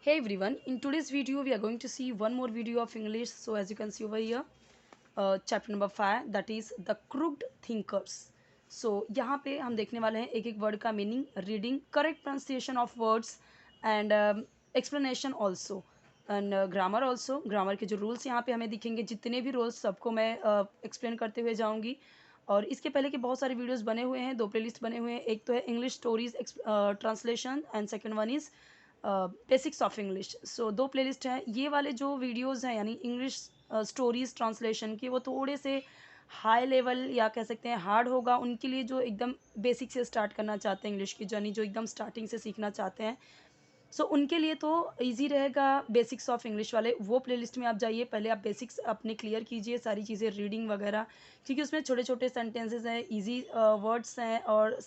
Hey everyone, in today's video we are going to see one more video of English. So as you can see over here, chapter number 5, that is the crooked thinkers. So यहाँ पे हम देखने वाले हैं एक एक word का meaning, reading, correct pronunciation of words and explanation also and grammar also. Grammar के जो रूल्स यहाँ पे हमें दिखेंगे, जितने भी रूल्स सबको मैं एक्सप्लेन करते हुए जाऊँगी। और इसके पहले के बहुत सारे वीडियोस बने हुए हैं, दो प्लेलिस्ट बने हुए हैं। एक तो है English stories translation and second one is basics of English. So दो प्लेलिस्ट हैं। ये वाले जो वीडियोस हैं यानी इंग्लिश स्टोरीज ट्रांसलेशन की, वो थोड़े से हाई लेवल या कह सकते हैं हार्ड होगा उनके लिए जो एकदम बेसिक से स्टार्ट करना चाहते हैं, इंग्लिश की जर्नी जो एकदम स्टार्टिंग से सीखना चाहते हैं। सो उनके लिए तो इजी रहेगा बेसिक्स ऑफ इंग्लिश वाले, वो प्लेलिस्ट में आप जाइए। पहले आप बेसिक्स अपने क्लियर कीजिए, सारी चीज़ें रीडिंग वगैरह, क्योंकि उसमें छोटे छोटे सेंटेंसेस हैं, इजी वर्ड्स हैं, और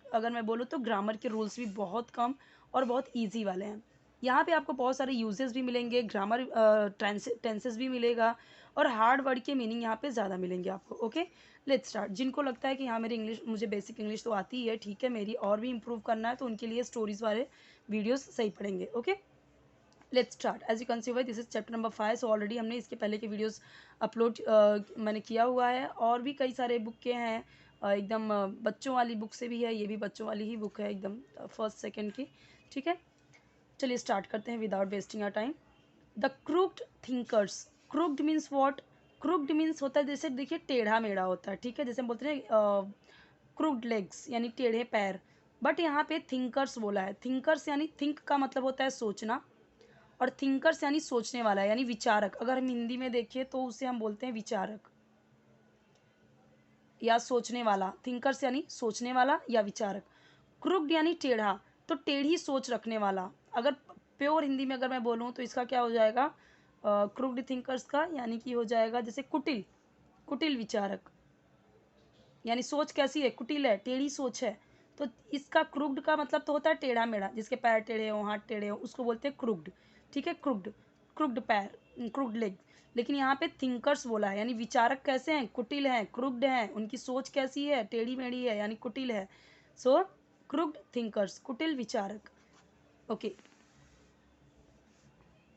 अगर मैं बोलूँ तो ग्रामर के रूल्स भी बहुत कम और बहुत ईजी वाले हैं। यहाँ पे आपको बहुत सारे यूजेस भी मिलेंगे, ग्रामर टेंसेस भी मिलेगा, और हार्ड वर्ड के मीनिंग यहाँ पे ज़्यादा मिलेंगे आपको। Okay, let's start. जिनको लगता है कि हाँ मेरी इंग्लिश, मुझे बेसिक इंग्लिश तो आती ही है, ठीक है, मेरी और भी इम्प्रूव करना है, तो उनके लिए स्टोरीज वाले वीडियोस सही पड़ेंगे। Okay, let's start. As you can see, this is chapter number 5। So already हमने इसके पहले के वीडियोस अपलोड मैंने किया हुआ है, और भी कई सारे बुक के हैं। एकदम बच्चों वाली बुक से भी है, ये भी बच्चों वाली ही बुक है, एकदम फर्स्ट सेकेंड की। ठीक है, चलिए स्टार्ट करते हैं without wasting our time. The crooked thinkers. Crooked means what? Crooked means होता है, जैसे देखिए टेढ़ा मेढ़ा होता है, ठीक है, जैसे हम बोलते हैं क्रूक्ड लेग्स यानी टेढ़े पैर। बट यहाँ पे थिंकर्स बोला है। थिंकर्स यानी थिंक का मतलब होता है सोचना, और थिंकर्स यानी सोचने वाला यानी विचारक। अगर हम हिंदी में देखें तो उसे हम बोलते हैं विचारक या सोचने वाला। थिंकर्स यानी सोचने वाला या विचारक। क्रुक्ड यानी टेढ़ा, तो टेढ़ी सोच रखने वाला। अगर प्योर हिंदी में अगर मैं बोलूँ तो इसका क्या हो जाएगा, क्रुक्ड थिंकर्स का यानी कि हो जाएगा जैसे कुटिल, कुटिल विचारक। यानी सोच कैसी है, कुटिल है, टेढ़ी सोच है। तो इसका क्रुक्ड का मतलब तो होता है टेढ़ा मेढ़ा, जिसके पैर टेढ़े हों, हाथ टेढ़े हों, उसको बोलते हैं क्रुक्ड। ठीक है, क्रुक्ड, क्रुक्ड पैर, क्रुक्ड लेग। लेकिन यहाँ पे थिंकर्स बोला है, यानी विचारक कैसे हैं, कुटिल हैं, क्रुक्ड हैं, उनकी सोच कैसी है, टेढ़ी मेढ़ी है, यानी कुटिल है। सो क्रुक्ड थिंकर्स, कुटिल विचारक। ओके,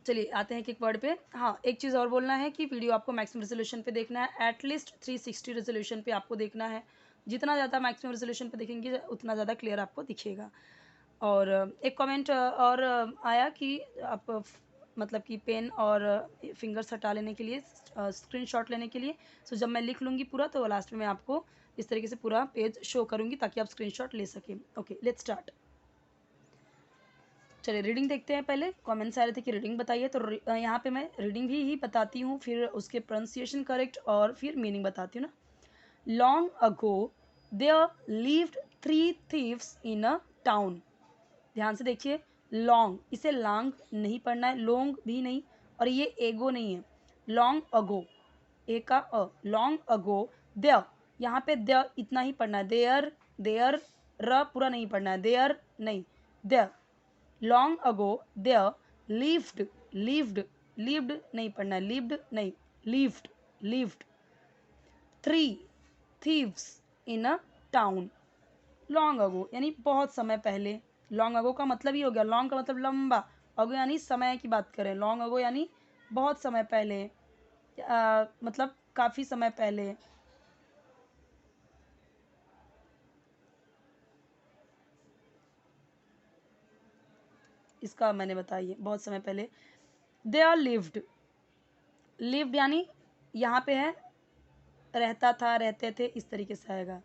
चलिए आते हैं एक एक वर्ड पे। हाँ, एक चीज़ और बोलना है कि वीडियो आपको मैक्सिमम रेजोल्यूशन पे देखना है, एटलीस्ट 360 रेजोल्यूशन पे आपको देखना है। जितना ज़्यादा मैक्सिमम रेजोल्यूशन पे देखेंगे उतना ज़्यादा क्लियर आपको दिखेगा। और एक कमेंट और आया कि आप मतलब कि पेन और फिंगर्स हटा लेने के लिए, स्क्रीनशॉट लेने के लिए। सो जब मैं लिख लूँगी पूरा तो लास्ट में मैं आपको इस तरीके से पूरा पेज शो करूँगी ताकि आप स्क्रीनशॉट ले सकें। Okay, let's start. चलिए रीडिंग देखते हैं। पहले कमेंट्स आ रहे थे कि रीडिंग बताइए, तो यहाँ पे मैं रीडिंग ही बताती हूँ, फिर उसके प्रोनाउंसिएशन करेक्ट और फिर मीनिंग बताती हूँ ना। Long ago there lived 3 thieves in a town. ध्यान से देखिए, लॉन्ग, इसे लॉन्ग नहीं पढ़ना है, लोंग भी नहीं, और ये एगो नहीं है। लॉन्ग अगो, ए का अ, लॉन्ग अगो देयर, यहाँ पे देयर इतना ही पढ़ना है। देयर, देयर, र पूरा नहीं पढ़ना है, देयर नहीं, there. Long ago there lived, lived, lived नहीं पढ़ना है, लिव्ड नहीं, lived, lived 3 thieves in a town. Long ago यानी बहुत समय पहले। लॉन्ग अगो का मतलब ही हो गया, लॉन्ग का मतलब लंबा, अगो यानी समय की बात करें। लॉन्ग अगो यानी बहुत समय पहले, मतलब काफ़ी समय पहले। इसका मैंने बताइए बहुत समय पहले। दे आर लिव्ड, लिव्ड यानी यहाँ पे है रहता था, रहते थे, इस तरीके से आएगा।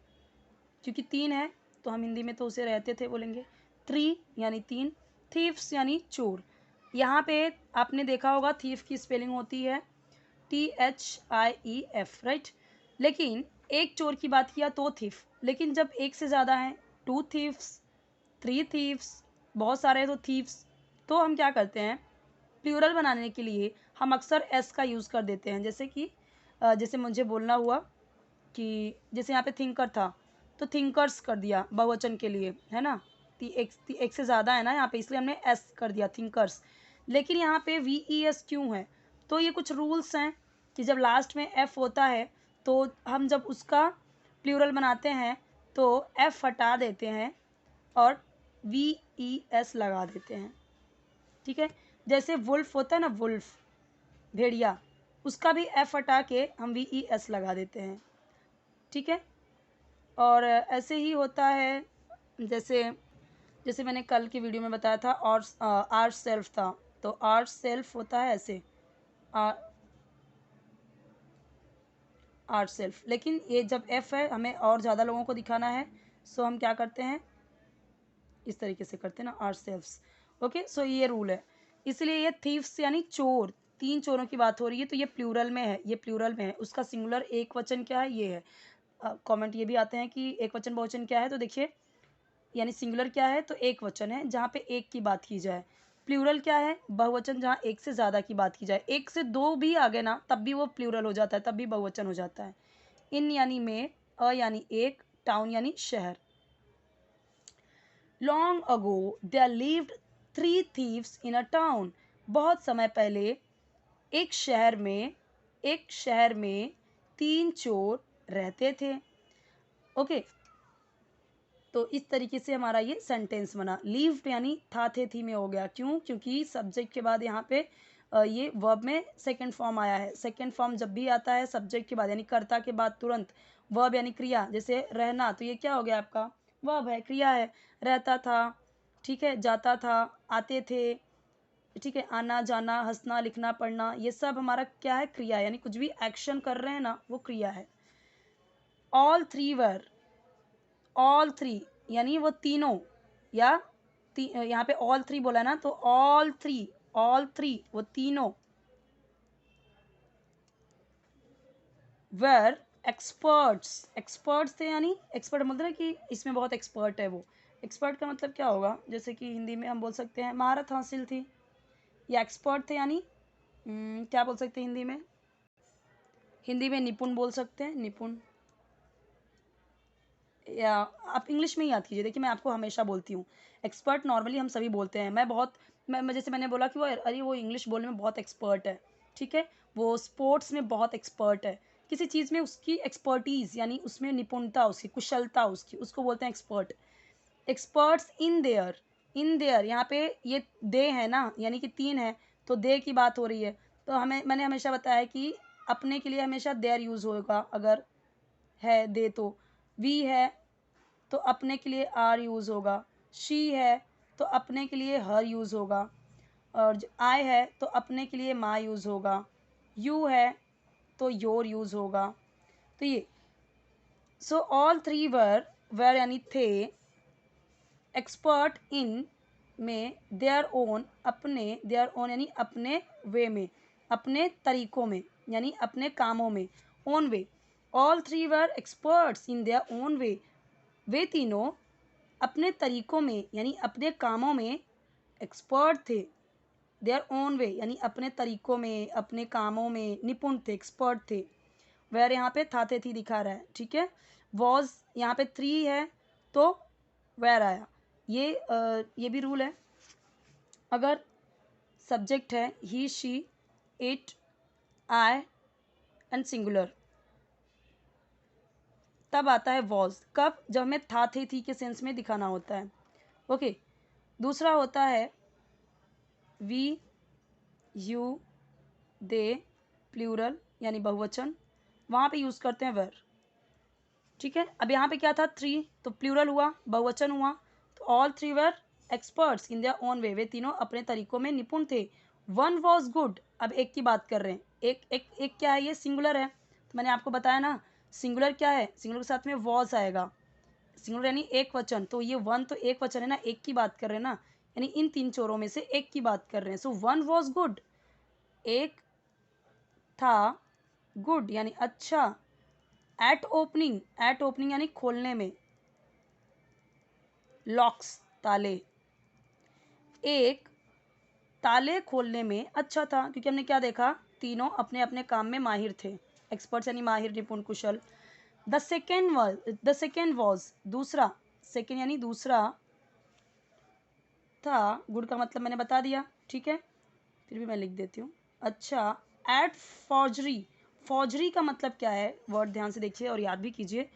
क्योंकि 3 है तो हम हिंदी में तो उसे रहते थे बोलेंगे। 3 यानी 3, थीव्स यानी चोर। यहाँ पे आपने देखा होगा थीफ की स्पेलिंग होती है THIEF, राइट। लेकिन एक चोर की बात किया तो थीफ, लेकिन जब एक से ज़्यादा हैं, 2 थीव्स, 3 थीव्स, बहुत सारे तो थीव्स, तो हम क्या करते हैं, प्लूरल बनाने के लिए हम अक्सर एस का यूज़ कर देते हैं। जैसे कि जैसे मुझे बोलना हुआ कि जैसे यहाँ पे थिंकर था तो थिंकर्स कर दिया बहुवचन के लिए, है ना। एक से ज़्यादा है ना यहाँ पे, इसलिए हमने एस कर दिया, थिंकर्स। लेकिन यहाँ पे VES क्यों है, तो ये कुछ रूल्स हैं कि जब लास्ट में एफ होता है तो हम जब उसका प्लूरल बनाते हैं तो एफ हटा देते हैं और VES लगा देते हैं। ठीक है। जैसे वुल्फ होता है ना, वुल्फ भेड़िया, उसका भी एफ हटा के हम VES लगा देते हैं, ठीक है। और ऐसे ही होता है, जैसे जैसे मैंने कल की वीडियो में बताया था, और आर सेल्फ था, तो आर सेल्फ होता है ऐसे, आर सेल्फ। लेकिन ये जब एफ है, हमें और ज़्यादा लोगों को दिखाना है, सो हम क्या करते हैं, इस तरीके से करते हैं ना, आर सेल्फ्स। ओके, सो ये रूल है। इसलिए ये थीव्स यानी चोर, 3 चोरों की बात हो रही है, तो ये प्लूरल में है, ये प्लूरल में है। उसका सिंगुलर एक वचन क्या है, ये है। कमेंट ये भी आते हैं कि एक वचन बहुवचन क्या है, तो देखिए यानी सिंगुलर क्या है, तो एक वचन है जहाँ पे एक की बात की जाए। प्लूरल क्या है, बहुवचन जहाँ एक से ज़्यादा की बात की जाए। एक से दो भी आ गए ना, तब भी वो प्लूरल हो जाता है, तब भी बहुवचन हो जाता है। इन यानी में, अ यानी एक, टाउन यानी शहर। Long ago there lived 3 thieves in a town. बहुत समय पहले एक शहर में, एक शहर में 3 चोर रहते थे। ओके, तो इस तरीके से हमारा ये सेंटेंस बना। लिव्ड यानी था, थे, थी में हो गया। क्यों? क्योंकि सब्जेक्ट के बाद यहाँ पे ये वर्ब में सेकंड फॉर्म आया है। सेकंड फॉर्म जब भी आता है सब्जेक्ट के बाद, यानी कर्ता के बाद तुरंत वर्ब यानी क्रिया, जैसे रहना, तो ये क्या हो गया आपका, वर्ब है, क्रिया है। रहता था, ठीक है, जाता था, आते थे, ठीक है, आना जाना, हंसना, लिखना, पढ़ना, ये सब हमारा क्या है, क्रिया है। यानी कुछ भी एक्शन कर रहे हैं ना, वो क्रिया है। ऑल थ्री वर, ऑल थ्री यानी वो तीनों, या यहाँ पे ऑल थ्री बोला ना, तो ऑल थ्री, ऑल थ्री वो तीनों, वेर एक्सपर्ट्स, एक्सपर्ट्स थे, यानी एक्सपर्ट मतलब है कि इसमें बहुत एक्सपर्ट है वो। एक्सपर्ट का मतलब क्या होगा, जैसे कि हिंदी में हम बोल सकते हैं महारत हासिल थी, या एक्सपर्ट थे यानी क्या बोल सकते हैं हिंदी में, हिंदी में निपुण बोल सकते हैं, निपुण। या आप इंग्लिश में ही याद कीजिए। देखिए मैं आपको हमेशा बोलती हूँ, एक्सपर्ट नॉर्मली हम सभी बोलते हैं। मैं बहुत, मैं जैसे मैंने बोला कि वो, अरे वो इंग्लिश बोलने में बहुत एक्सपर्ट है, ठीक है, वो स्पोर्ट्स में बहुत एक्सपर्ट है, किसी चीज़ में उसकी एक्सपर्टीज़ यानी उसमें निपुणता, उसकी कुशलता, उसकी, उसको बोलते हैं expert. Experts in there, in their यहाँ पे ये दे है ना, यानी कि 3 है, तो दे की बात हो रही है। तो हमें, मैंने हमेशा बताया कि अपने के लिए हमेशा देयर यूज़ होगा, अगर है दे तो। वी है तो अपने के लिए आर यूज़ होगा। शी है तो अपने के लिए हर यूज़ होगा। और आई है तो अपने के लिए माँ यूज़ होगा। यू है तो योर यूज़ होगा। तो ये, सो ऑल थ्री वर यानी थे, एक्सपर्ट इन में, देयर ओन अपने, देयर ओन यानी अपने वे में, अपने तरीकों में, यानी अपने कामों में, own way. All three were experts in their own way, वे तीनों अपने तरीकों में यानी अपने कामों में एक्सपर्ट थे। देयर ओन वे यानी अपने तरीकों में, अपने कामों में निपुण थे, एक्सपर्ट थे। वेर यहाँ पे था, थे, थी दिखा रहा है, ठीक है। वॉज यहाँ पे 3 है तो वेर आया। ये भी रूल है, अगर सब्जेक्ट है he, she, it, I and singular, तब आता है वॉज। कब? जब हमें था, थे, थी के सेंस में दिखाना होता है। ओके, दूसरा होता है वी, यू, दे, प्लूरल यानी बहुवचन, वहाँ पे यूज़ करते हैं वर, ठीक है। अब यहाँ पे क्या था, 3, तो प्लूरल हुआ, बहुवचन हुआ, तो all three were experts in their own way, वे तीनों अपने तरीकों में निपुण थे। वन वॉज गुड, अब एक की बात कर रहे हैं, एक एक एक क्या है, ये सिंगुलर है, तो मैंने आपको बताया ना, सिंगुलर क्या है, सिंगुलर के साथ में वॉज आएगा, सिंगुलर यानी एक वचन, तो ये वन तो एक वचन है ना, एक की बात कर रहे हैं ना, यानी इन 3 चोरों में से एक की बात कर रहे हैं। सो वन वॉज गुड, एक था, गुड यानी अच्छा, एट ओपनिंग, एट ओपनिंग यानी खोलने में, लॉक्स ताले, एक ताले खोलने में अच्छा था, क्योंकि हमने क्या देखा, तीनों अपने अपने काम में माहिर थे, एक्सपर्ट्स यानी माहिर, निपुण, कुशल। द सेकेंड वॉज दूसरा, सेकेंड यानी दूसरा था, गुड का मतलब मैंने बता दिया, ठीक है, फिर भी मैं लिख देती हूँ। अच्छा, एट फॉर्जरी, फॉर्जरी का मतलब क्या है, वर्ड ध्यान से देखिए और याद भी कीजिए।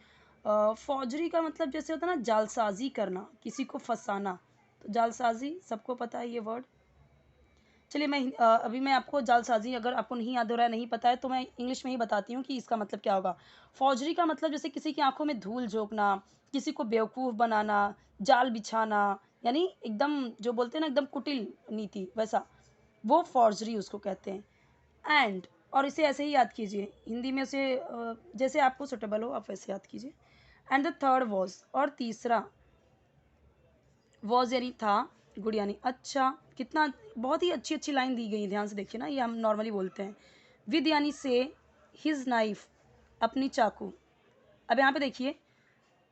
फॉर्जरी का मतलब जैसे होता है ना, जालसाजी करना, किसी को फंसाना, तो जालसाजी सबको पता है ये वर्ड, चलिए अभी मैं आपको जालसाजी, अगर आपको नहीं याद हो रहा है, नहीं पता है, तो मैं इंग्लिश में ही बताती हूँ कि इसका मतलब क्या होगा। फौजरी का मतलब जैसे किसी की आंखों में धूल झोंकना, किसी को बेवकूफ़ बनाना, जाल बिछाना, यानी एकदम जो बोलते हैं ना एकदम कुटिल नीति वैसा, वो फौजरी उसको कहते हैं। एंड, और इसे ऐसे ही याद कीजिए, हिंदी में उसे जैसे आपको सुटेबल हो आप वैसे याद कीजिए। एंड द थर्ड वॉज, और तीसरा वॉज यानी था, गुड यानी अच्छा। कितना बहुत ही अच्छी अच्छी लाइन दी गई है, ध्यान से देखिए ना, ये हम नॉर्मली बोलते हैं। विद यानी से, हिज नाइफ अपनी चाकू। अब यहाँ पे देखिए,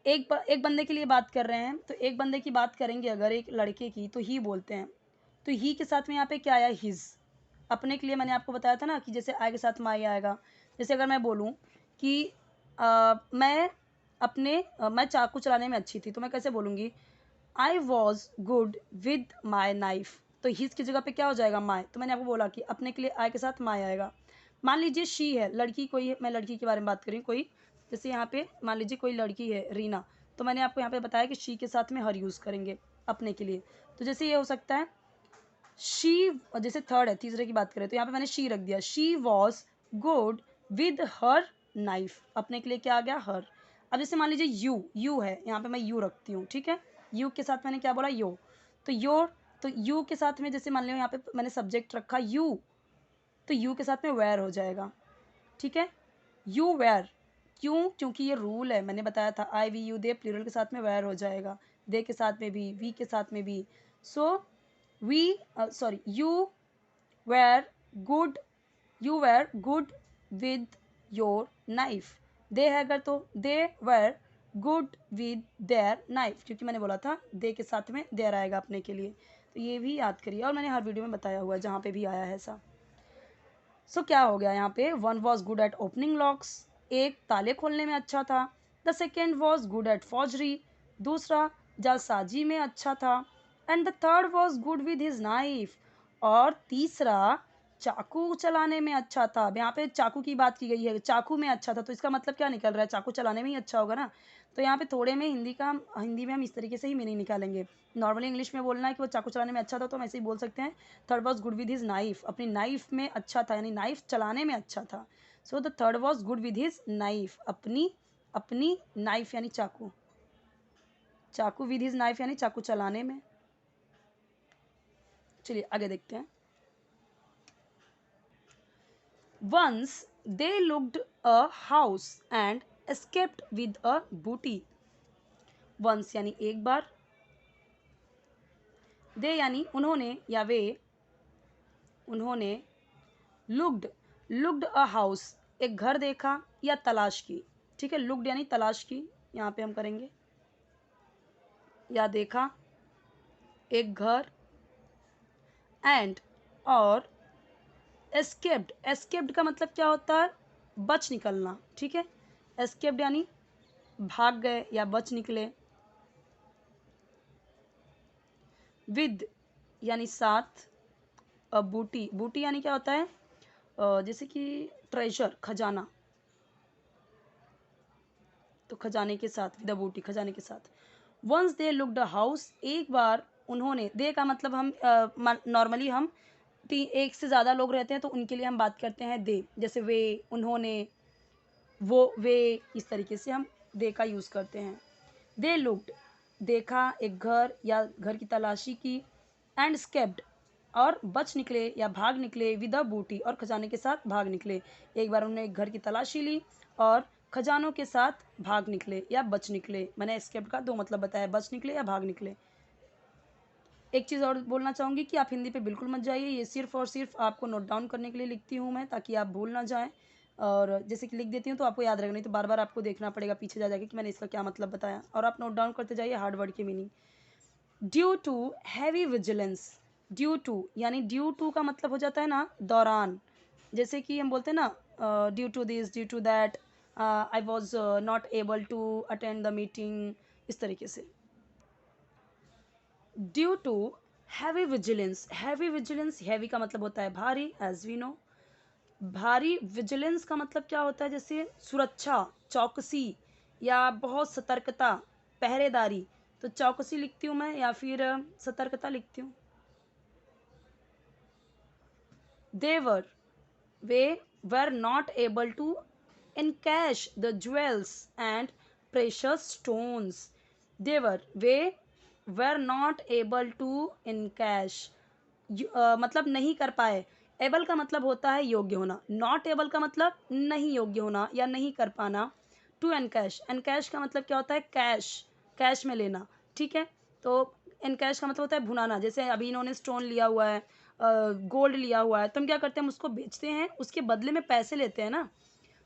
एक बंदे के लिए बात कर रहे हैं, तो एक बंदे की बात करेंगे अगर एक लड़के की, तो ही बोलते हैं। तो ही के साथ में यहाँ पे क्या आया, हिज। अपने के लिए मैंने आपको बताया था ना कि जैसे आय के साथ माई आएगा। जैसे अगर मैं बोलूँ कि मैं चाकू चलाने में अच्छी थी, तो मैं कैसे बोलूँगी, I was good with my knife. तो हिज की जगह पे क्या हो जाएगा, माई। तो मैंने आपको बोला कि अपने के लिए आय के साथ माई आएगा। मान लीजिए शी है, लड़की कोई है, मैं लड़की के बारे में बात कर रही हूँ, कोई जैसे यहाँ पे मान लीजिए कोई लड़की है रीना, तो मैंने आपको यहाँ पे बताया कि शी के साथ में हर यूज़ करेंगे अपने के लिए। तो जैसे ये हो सकता है शी, जैसे थर्ड है, तीसरे की बात करें तो यहाँ पे मैंने शी रख दिया। She was good with her knife, अपने के लिए क्या आ गया, हर। अब जैसे मान लीजिए यू है, यहाँ पे मैं यू रखती हूँ, ठीक है। यू के साथ मैंने क्या बोला, यो। तो योर, तो यू के साथ में जैसे मान लो यहाँ पे मैंने सब्जेक्ट रखा यू, तो यू के साथ में वेयर हो जाएगा, ठीक है। यू वेयर, क्यों, क्योंकि ये रूल है, मैंने बताया था आई वी यू दे प्लूरल के साथ में वेयर हो जाएगा, दे के साथ में भी, वी के साथ में भी। So we, sorry, were good you were good with your knife. They है अगर तो they were good with their knife, क्योंकि मैंने बोला था दे के साथ में देयर आएगा अपने के लिए। तो ये भी याद करिए, और मैंने हर वीडियो में बताया हुआ है जहाँ पे भी आया है ऐसा। सो क्या हो गया यहाँ पे, one was good at opening locks, एक ताले खोलने में अच्छा था। The second was good at forgery, दूसरा जालसाजी में अच्छा था। And the third was good with his knife, और तीसरा चाकू चलाने में अच्छा था। अब यहाँ पे चाकू की बात की गई है, चाकू में अच्छा था, तो इसका मतलब क्या निकल रहा है, चाकू चलाने में ही अच्छा होगा ना। तो यहाँ पे थोड़े में हिंदी में हम इस तरीके से ही मीनिंग निकालेंगे। नॉर्मली इंग्लिश में बोलना है कि वो चाकू चलाने में अच्छा था, तो हम ऐसे ही बोल सकते हैं third was good with his knife, अपनी नाइफ में अच्छा था, यानी नाइफ चलाने में अच्छा था। So the third was good with his knife, अपनी अपनी नाइफ यानी चाकू, चाकू विद हिज नाइफ यानी चाकू चलाने में। चलिए आगे देखते हैं। Once they looked a house and escaped with a booty. Once यानी एक बार, दे यानी उन्होंने या वे, उन्होंने लुक्ड, लुक्ड अ हाउस एक घर देखा या तलाश की, ठीक है। लुक्ड यानी तलाश की, यहाँ पे हम करेंगे, या देखा एक घर, एंड और एस्केप्ड, एस्केप्ड का मतलब क्या होता है, बच निकलना, ठीक है। एस्केप्ड यानी भाग गए या बच निकले। विद यानी साथ। बूटी, बूटी यानी क्या होता है, जैसे कि ट्रेजर, खजाना, तो खजाने के साथ, विद बूटी खजाने के साथ। Once they looked a house, एक बार उन्होंने, दे का मतलब हम नॉर्मली हम एक से ज़्यादा लोग रहते हैं तो उनके लिए हम बात करते हैं दे, जैसे वे, उन्होंने, वो, वे, इस तरीके से हम दे का यूज़ करते हैं। दे लुक्ड, देखा एक घर या घर की तलाशी की। एंड स्केप्ड, और बच निकले या भाग निकले। विद अ बूटी, और खजाने के साथ भाग निकले। एक बार उन्होंने एक घर की तलाशी ली और खजानों के साथ भाग निकले या बच निकले। मैंने स्केप्ड का दो मतलब बताया, बच निकले या भाग निकले। एक चीज़ और बोलना चाहूँगी कि आप हिंदी पे बिल्कुल मत जाइए, ये सिर्फ़ और सिर्फ आपको नोट डाउन करने के लिए लिखती हूँ मैं, ताकि आप भूल ना जाएँ। और जैसे कि लिख देती हूँ तो आपको याद रहेगा, नहीं तो बार बार आपको देखना पड़ेगा पीछे जा जाके कि मैंने इसका क्या मतलब बताया, और आप नोट डाउन करते जाइए हार्ड वर्ड की meaning. Due to heavy vigilance, due to यानी ड्यू टू का मतलब हो जाता है ना दौरान, जैसे कि हम बोलते हैं ना due to this, due to that, I was not able to attend the meeting, इस तरीके से। Due to heavy vigilance, heavy vigilance, heavy का मतलब होता है भारी, एज वी नो। भारी विजिलेंस का मतलब क्या होता है, जैसे सुरक्षा, चौकसी, या बहुत सतर्कता, पहरेदारी। तो चौकसी लिखती हूँ मैं या फिर सतर्कता लिखती हूँ। they were not able to encash the jewels and precious stones. they were not able to encash, मतलब नहीं कर पाए। एबल का मतलब होता है योग्य होना, नॉट एबल का मतलब नहीं योग्य होना या नहीं कर पाना। टू एनकैश, एनकैश का मतलब क्या होता है, कैश, कैश में लेना, ठीक है। तो एनकैश का मतलब होता है भुनाना। जैसे अभी इन्होंने स्टोन लिया हुआ है, गोल्ड लिया हुआ है, तो हम क्या करते हैं, हम उसको बेचते हैं, उसके बदले में पैसे लेते हैं ना।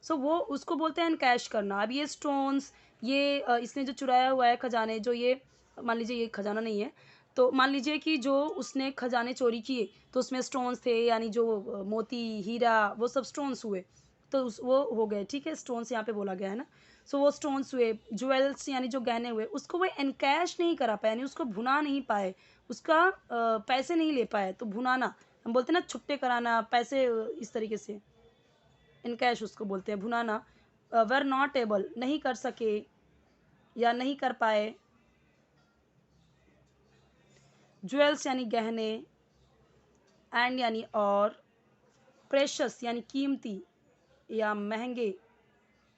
सो वो उसको बोलते हैं एनकैश करना। अब ये स्टोन्स, ये इसने जो चुराया हुआ है खजाने, जो ये मान लीजिए ये खजाना नहीं है, तो मान लीजिए कि जो उसने खजाने चोरी किए तो उसमें स्टोन्स थे, यानी जो मोती हीरा वो सब स्टोन्स हुए, तो वो हो गए, ठीक है, स्टोन्स यहाँ पे बोला गया है ना। सो वो स्टोन्स हुए, ज्वेल्स यानी जो गहने हुए, उसको वो एनकैश नहीं करा पाए, यानी उसको भुना नहीं पाए, उसका पैसे नहीं ले पाए। तो भुनाना हम बोलते हैं ना, छुट्टे कराना पैसे, इस तरीके से इनकैश उसको बोलते हैं, भुनाना। वर नॉट एबल, नहीं कर सके या नहीं कर पाए। ज्वेल्स यानी गहने, एंड यानी और, प्रेशस यानी कीमती या महंगे,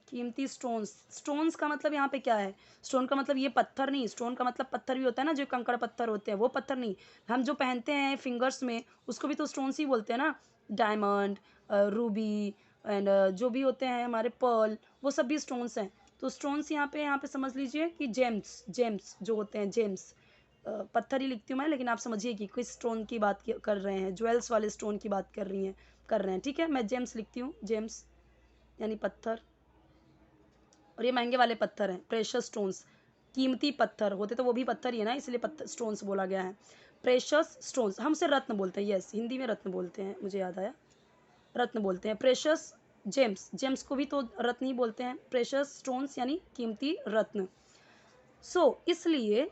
कीमती स्टोन्स। स्टोन्स का मतलब यहाँ पे क्या है, स्टोन का मतलब ये पत्थर नहीं, स्टोन का मतलब पत्थर भी होता है ना, जो कंकड़ पत्थर होते हैं, वो पत्थर नहीं। हम जो पहनते हैं फिंगर्स में, उसको भी तो स्टोन्स ही बोलते हैं ना, डायमंड, रूबी, एंड जो भी होते हैं हमारे पर्ल, वो सब भी स्टोन्स हैं। तो स्टोन्स यहाँ पे समझ लीजिए कि जेम्स, जेम्स जो होते हैं, जेम्स, पत्थर ही लिखती हूँ मैं, लेकिन आप समझिए कि किस स्टोन की बात कर रहे हैं, ज्वेल्स वाले स्टोन की बात कर रहे हैं, ठीक है। मैं जेम्स लिखती हूँ, जेम्स यानी पत्थर, और ये महंगे वाले पत्थर हैं, प्रेशस स्टोन्स। कीमती पत्थर होते तो वो भी पत्थर ही है ना, इसलिए पत्थर स्टोन्स बोला गया है। प्रेशस स्टोन्स, हम उसे रत्न बोलते हैं, यस, हिंदी में रत्न बोलते हैं, मुझे याद आया, रत्न बोलते हैं। प्रेशस जेम्स, जेम्स को भी तो रत्न ही बोलते हैं। प्रेशस स्टोन्स यानी कीमती रत्न। इसलिए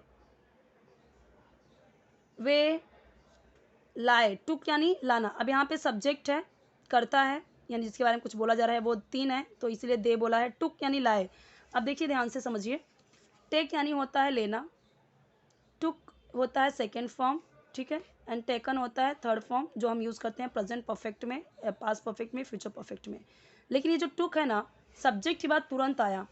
वे लाए, टुक यानी लाना। अब यहाँ पे सब्जेक्ट है, करता है, यानी जिसके बारे में कुछ बोला जा रहा है, वो तीन है, तो इसलिए दे बोला है। टुक यानी लाए। अब देखिए ध्यान से समझिए, टेक यानी होता है लेना, टुक होता है सेकेंड फॉर्म, ठीक है, एंड टेकन होता है थर्ड फॉर्म, जो हम यूज़ करते हैं प्रेजेंट परफेक्ट में, पास्ट परफेक्ट में, फ्यूचर परफेक्ट में। लेकिन ये जो टुक है ना, सब्जेक्ट की बाद तुरंत आया,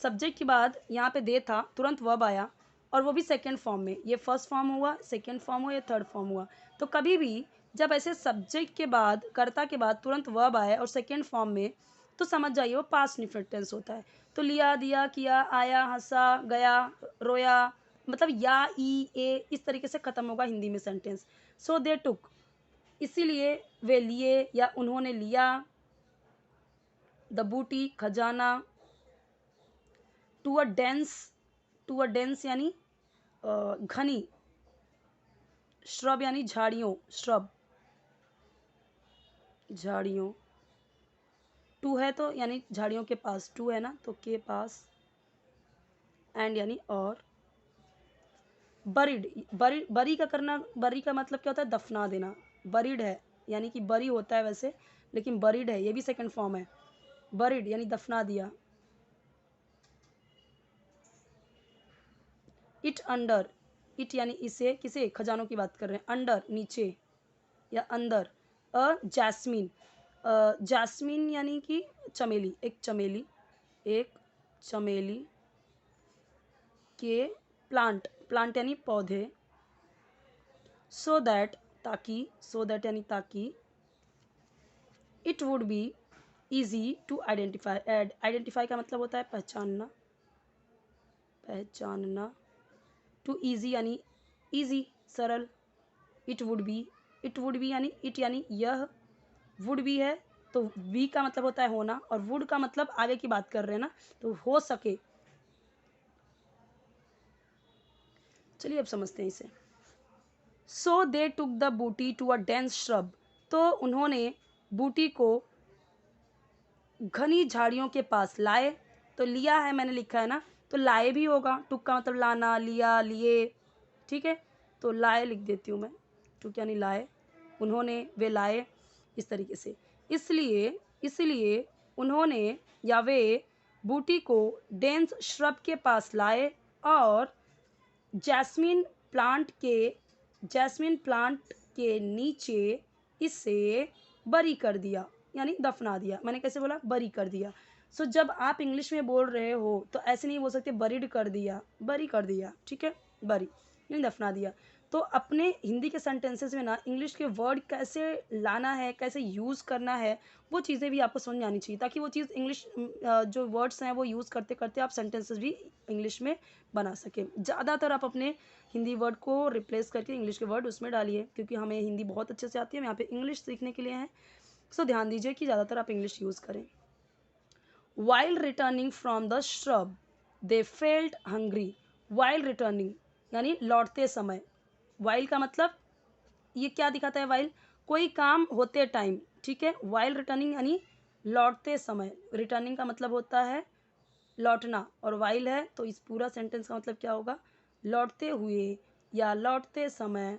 सब्जेक्ट के बाद यहाँ पे दे था, तुरंत वर्ब आया, और वो भी सेकेंड फॉर्म में। ये फर्स्ट फॉर्म हुआ, सेकेंड फॉर्म हुआ, या थर्ड फॉर्म हुआ। तो कभी भी जब ऐसे सब्जेक्ट के बाद, कर्ता के बाद तुरंत वर्ब आए और सेकेंड फॉर्म में, तो समझ जाइए वो पास्ट इंडेफिनिट टेंस होता है। तो लिया, दिया, किया, आया, हंसा, गया, रोया, मतलब या, ई, ए, इस तरीके से ख़त्म होगा हिंदी में सेंटेंस। सो दे टुक, इसीलिए वे लिए या उन्होंने लिया, द बूटी खजाना, to a dense, to a dense यानी घनी, श्रब यानी झाड़ियों, श्रब झाड़ियों, टू है तो यानी झाड़ियों के पास, टू है ना, तो के पास, एंड यानी और, बरीड, बरी का करना, बरी का मतलब क्या होता है, दफना देना। बरीड है यानी कि बरी होता है वैसे, लेकिन बरीड है, ये भी सेकंड फॉर्म है। बरीड यानी दफना दिया। इट अंडर, इट यानी इसे, किसे, खजानों की बात कर रहे हैं, अंडर नीचे या अंदर। जैस्मीन, जैस्मीन यानी कि चमेली, एक चमेली, एक चमेली के प्लांट, प्लांट यानी पौधे, सो दैट ताकि, सो दैट यानी ताकि, it would be easy to identify, identify का मतलब होता है पहचानना, पहचानना। टू ईजी यानी ईजी, सरल। It would be, it would be यानी इट यानी यह, वुड भी है तो वी का मतलब होता है होना, और वुड का मतलब आगे की बात कर रहे हैं ना, तो हो सके। चलिए अब समझते हैं इसे। सो दे टुक द बूटी टू अ डेंस श्रब, तो उन्होंने बूटी को घनी झाड़ियों के पास लाए। तो लिया है मैंने लिखा है ना, तो लाए भी होगा, टुक का मतलब लाना, लिया, लिए, ठीक है। तो लाए लिख देती हूँ मैं, टुक यानी लाए, उन्होंने, वे लाए, इस तरीके से। इसलिए इसलिए उन्होंने या वे बूटी को डेंस श्रब के पास लाए, और जैस्मिन प्लांट के, जैस्मिन प्लांट के नीचे इसे बरी कर दिया यानी दफना दिया। मैंने कैसे बोला? बरी कर दिया। सो जब आप इंग्लिश में बोल रहे हो तो ऐसे नहीं बोल सकते बरीड कर दिया, बरी कर दिया, ठीक है, बरी यानी दफना दिया। तो अपने हिंदी के सेंटेंसेस में ना इंग्लिश के वर्ड कैसे लाना है, कैसे यूज़ करना है, वो चीज़ें भी आपको समझ में आनी चाहिए, ताकि वो चीज़ इंग्लिश जो वर्ड्स हैं वो यूज़ करते करते आप सेंटेंसेस भी इंग्लिश में बना सकें। ज़्यादातर आप अपने हिंदी वर्ड को रिप्लेस करके इंग्लिश के वर्ड उसमें डालिए, क्योंकि हमें हिंदी बहुत अच्छे से आती है, हम यहाँ पे इंग्लिश सीखने के लिए हैं। सो ध्यान दीजिए कि ज़्यादातर आप इंग्लिश यूज़ करें। While returning from the shrub, they felt hungry. While returning यानी लौटते समय। While का मतलब ये क्या दिखाता है? While कोई काम होते टाइम, ठीक है। While returning यानी लौटते समय। Returning का मतलब होता है लौटना, और while है तो इस पूरा सेंटेंस का मतलब क्या होगा? लौटते हुए या लौटते समय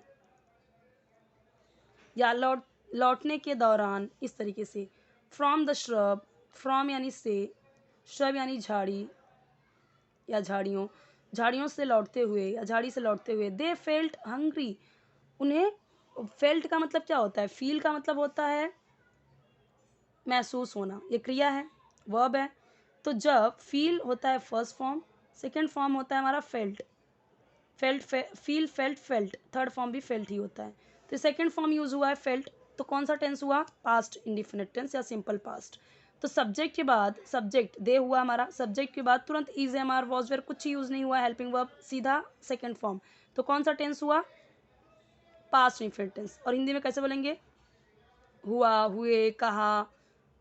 या लौटने के दौरान, इस तरीके से। फ्रॉम द श्रब, फ्रॉम यानी से, श्रब यानी झाड़ी या झाड़ियों, झाड़ियों से लौटते हुए या झाड़ी से लौटते हुए। दे फेल्ट हंग्री, उन्हें, फेल्ट का मतलब क्या होता है? फील का मतलब होता है महसूस होना, ये क्रिया है, वर्ब है। तो जब फील होता है फर्स्ट फॉर्म, सेकेंड फॉर्म होता है हमारा felt, felt feel felt felt, third form भी फेल्ट ही होता है। तो सेकेंड फॉर्म यूज हुआ है फेल्ट, तो कौन सा टेंस हुआ? पास्ट इंडिफिनिट टेंस या सिंपल पास्ट। तो सब्जेक्ट के बाद सब्जेक्ट दे हुआ हमारा, सब्जेक्ट के बाद तुरंत is, am, are, was, were कुछ यूज नहीं हुआ, हेल्पिंग वर्ब, सीधा सेकेंड फॉर्म। तो कौन सा टेंस हुआ? Past indefinite tense. और हिंदी में कैसे बोलेंगे? हुआ, हुए, कहा,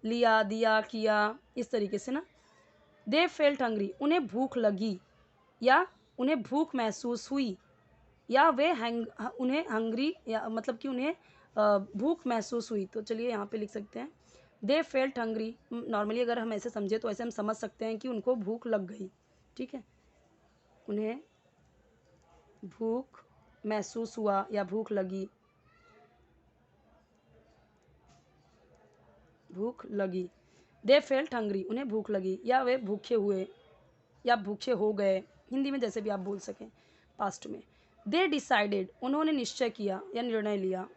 लिया, दिया, किया, इस तरीके से ना। दे फेल्ट हंग्री, उन्हें भूख लगी या उन्हें भूख महसूस हुई, या वे उन्हें हंग्री या मतलब कि उन्हें भूख महसूस हुई। तो चलिए यहाँ पे लिख सकते हैं दे फेल्ट हंग्री। नॉर्मली अगर हम ऐसे समझे तो ऐसे हम समझ सकते हैं कि उनको भूख लग गई, ठीक है, उन्हें भूख महसूस हुआ या भूख लगी, भूख लगी। दे फेल्ट हंग्री, उन्हें भूख लगी या वे भूखे हुए या भूखे हो गए, हिंदी में जैसे भी आप बोल सकें पास्ट में। दे डिसाइडेड, उन्होंने निश्चय किया या निर्णय लिया।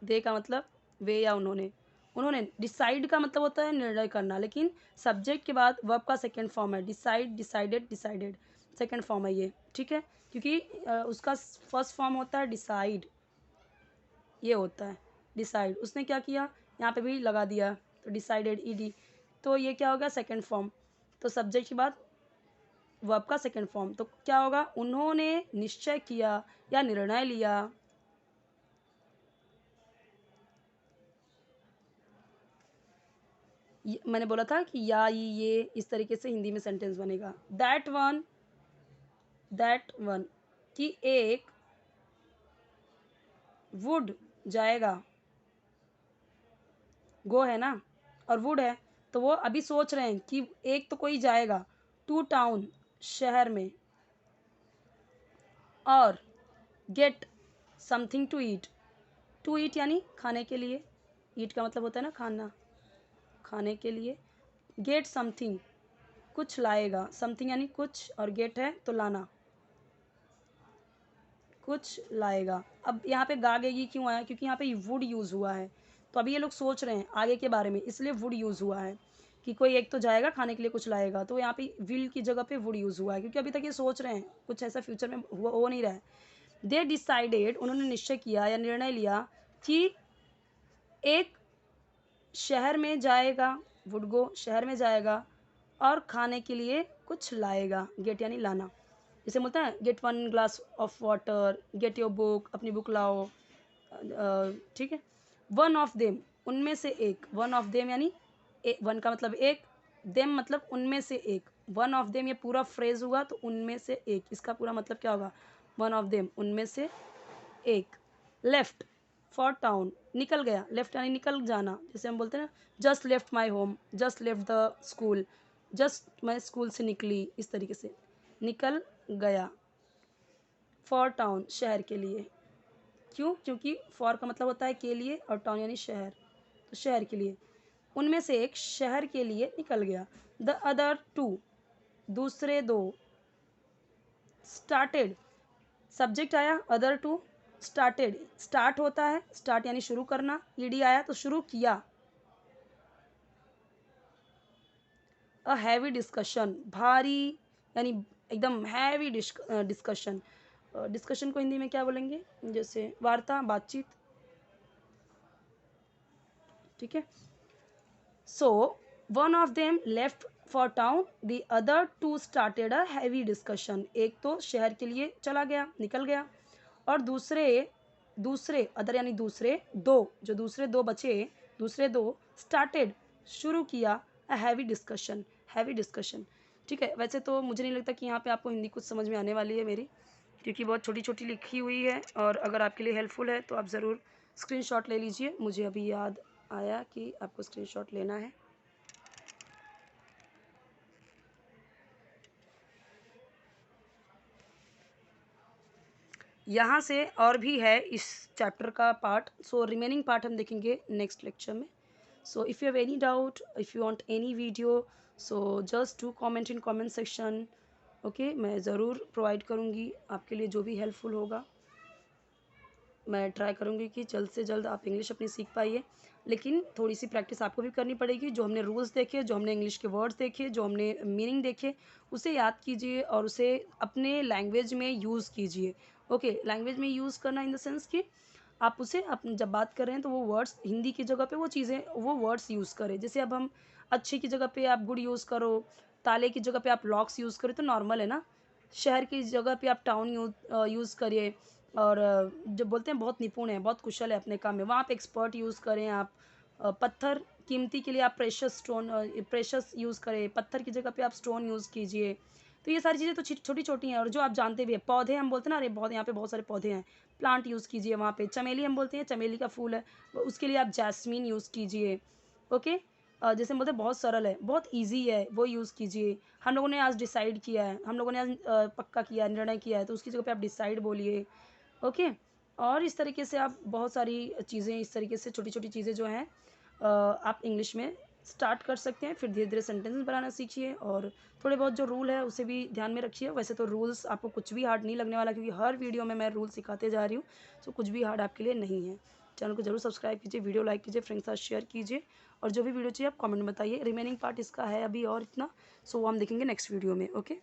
दे का मतलब वे या उन्होंने, उन्होंने। डिसाइड का मतलब होता है निर्णय करना, लेकिन सब्जेक्ट के बाद वर्ब का सेकंड फॉर्म है, decide, decided, decided, second form है ये, ठीक है, क्योंकि उसका फर्स्ट फॉर्म होता है डिसाइड, ये होता है डिसाइड। उसने क्या किया? यहाँ पे भी लगा दिया, तो डिसाइडेड, ईडी, तो ये क्या हो गया? Second form. तो सब्जेक्ट के बाद वर्ब का सेकंड फॉर्म, तो क्या होगा? उन्होंने निश्चय किया या निर्णय लिया। मैंने बोला था कि या ये इस तरीके से हिंदी में सेंटेंस बनेगा। दैट वन कि एक वुड जाएगा, गो है ना, और वुड है, तो वो अभी सोच रहे हैं कि एक तो कोई जाएगा टू टाउन, शहर में, और get something to eat, to eat यानी खाने के लिए, ईट का मतलब होता है ना खाना, खाने के लिए। गेट समथिंग, कुछ लाएगा, समथिंग यानी कुछ, और गेट है तो लाना, कुछ लाएगा। अब यहाँ पे गागेगी क्यों आया? क्योंकि यहाँ पे वुड यूज़ हुआ है, तो अभी ये लोग सोच रहे हैं आगे के बारे में, इसलिए वुड यूज़ हुआ है कि कोई एक तो जाएगा खाने के लिए, कुछ लाएगा, तो यहाँ पे विल की जगह पे वुड यूज़ हुआ है, क्योंकि अभी तक ये सोच रहे हैं, कुछ ऐसा फ्यूचर में हो नहीं रहा है। दे डिसाइडेड, उन्होंने निश्चय किया या निर्णय लिया कि एक शहर में जाएगा, वुड गो, शहर में जाएगा, और खाने के लिए कुछ लाएगा, गेट यानी लाना। जैसे बोलते हैं get one glass of water, get your book, अपनी बुक लाओ, ठीक है। वन ऑफ देम, उनमें से एक, वन ऑफ देम यानी वन का मतलब एक, देम मतलब उनमें से एक, वन ऑफ देम ये पूरा फ्रेज हुआ, तो उनमें से एक, इसका पूरा मतलब क्या होगा? वन ऑफ देम, उनमें से एक। लेफ्ट फॉर टाउन, निकल गया, लेफ्ट यानी निकल जाना, जैसे हम बोलते हैं ना just left my home, just left the school, just मैं स्कूल से निकली, इस तरीके से निकल गया। फॉर टाउन, शहर के लिए, क्यों? क्योंकि फॉर का मतलब होता है के लिए, और टाउन यानी शहर, तो शहर के लिए। उनमें से एक शहर के लिए निकल गया। द अदर टू, दूसरे दो। स्टार्टेड, सब्जेक्ट आया अदर टू, स्टार्टेड, स्टार्ट होता है, स्टार्ट यानी शुरू करना, ईडी आया तो शुरू किया। अ हैवी डिस्कशन, भारी यानी एकदम हैवी डिस्कशन। डिस्कशन को हिंदी में क्या बोलेंगे, जैसे वार्ता, बातचीत, ठीक है। So one of them left for town, the other two started a heavy discussion. एक तो शहर के लिए चला गया, निकल गया, और दूसरे दूसरे अदर यानी दूसरे दो, जो दूसरे दो बचे, दूसरे दो स्टार्टेड शुरू किया अ हैवी डिस्कशन, हैवी डिस्कशन। ठीक है, वैसे तो मुझे नहीं लगता कि यहाँ पे आपको हिंदी कुछ समझ में आने वाली है मेरी, क्योंकि बहुत छोटी छोटी लिखी हुई है, और अगर आपके लिए हेल्पफुल है तो आप ज़रूर स्क्रीनशॉट ले लीजिए। मुझे अभी याद आया कि आपको स्क्रीनशॉट लेना है। यहाँ से और भी है इस चैप्टर का पार्ट, सो रिमेनिंग पार्ट हम देखेंगे नेक्स्ट लेक्चर में। So if you have any doubt, if you want any video, so just do comment in comment section. Okay, मैं ज़रूर प्रोवाइड करूँगी आपके लिए जो भी हेल्पफुल होगा। मैं ट्राई करूँगी कि जल्द से जल्द आप इंग्लिश अपनी सीख पाइए, लेकिन थोड़ी सी प्रैक्टिस आपको भी करनी पड़ेगी। जो हमने रूल्स देखे, जो हमने इंग्लिश के वर्ड्स देखे, जो हमने मीनिंग देखे, उसे याद कीजिए और उसे अपने लैंग्वेज में यूज़ कीजिए। ओके, लैंग्वेज में यूज़ करना इन द सेंस कि आप उसे अपन जब बात कर रहे हैं तो वो वर्ड्स हिंदी की जगह पे वो चीज़ें, वो वर्ड्स यूज़ करें। जैसे अब हम अच्छे की जगह पे आप गुड यूज़ करो, ताले की जगह पे आप लॉक्स यूज़ करें तो नॉर्मल है ना। शहर की जगह पे आप टाउन यूज़ करिए, और जो बोलते हैं बहुत निपुण है, बहुत कुशल है अपने काम में, वहाँ आप एक्सपर्ट यूज़ करें। आप पत्थर कीमती के लिए आप प्रेशस स्टोन, प्रेशस यूज़ करें, पत्थर की जगह पे आप स्टोन यूज़ कीजिए। तो ये सारी चीज़ें तो छोटी छोटी हैं, और जो आप जानते भी हैं, पौधे हम बोलते हैं ना, अरे बहुत यहाँ पे बहुत सारे पौधे हैं, प्लांट यूज़ कीजिए। वहाँ पे चमेली हम बोलते हैं, चमेली का फूल है, उसके लिए आप जैस्मीन यूज़ कीजिए। ओके, जैसे हम बोलते हैं बहुत सरल है, बहुत ईजी है, वो यूज़ कीजिए। हम लोगों ने आज डिसाइड किया है, हम लोगों ने आज पक्का किया, निर्णय किया है, तो उसकी जगह पे आप डिसाइड बोलिए। ओके, और इस तरीके से आप बहुत सारी चीज़ें, इस तरीके से छोटी छोटी चीज़ें जो हैं आप इंग्लिश में स्टार्ट कर सकते हैं। फिर धीरे धीरे सेंटेंस बनाना सीखिए, और थोड़े बहुत जो रूल है उसे भी ध्यान में रखिए। वैसे तो रूल्स आपको कुछ भी हार्ड नहीं लगने वाला, क्योंकि हर वीडियो में मैं रूल सिखाते जा रही हूँ, तो कुछ भी हार्ड आपके लिए नहीं है। चैनल को जरूर सब्सक्राइब कीजिए, वीडियो लाइक कीजिए, फ्रेंड्स के साथ शेयर कीजिए, और जो भी वीडियो चाहिए आप कमेंट में बताइए। रिमेनिंग पार्ट इसका है अभी और इतना, सो वो हम देखेंगे नेक्स्ट वीडियो में। ओके।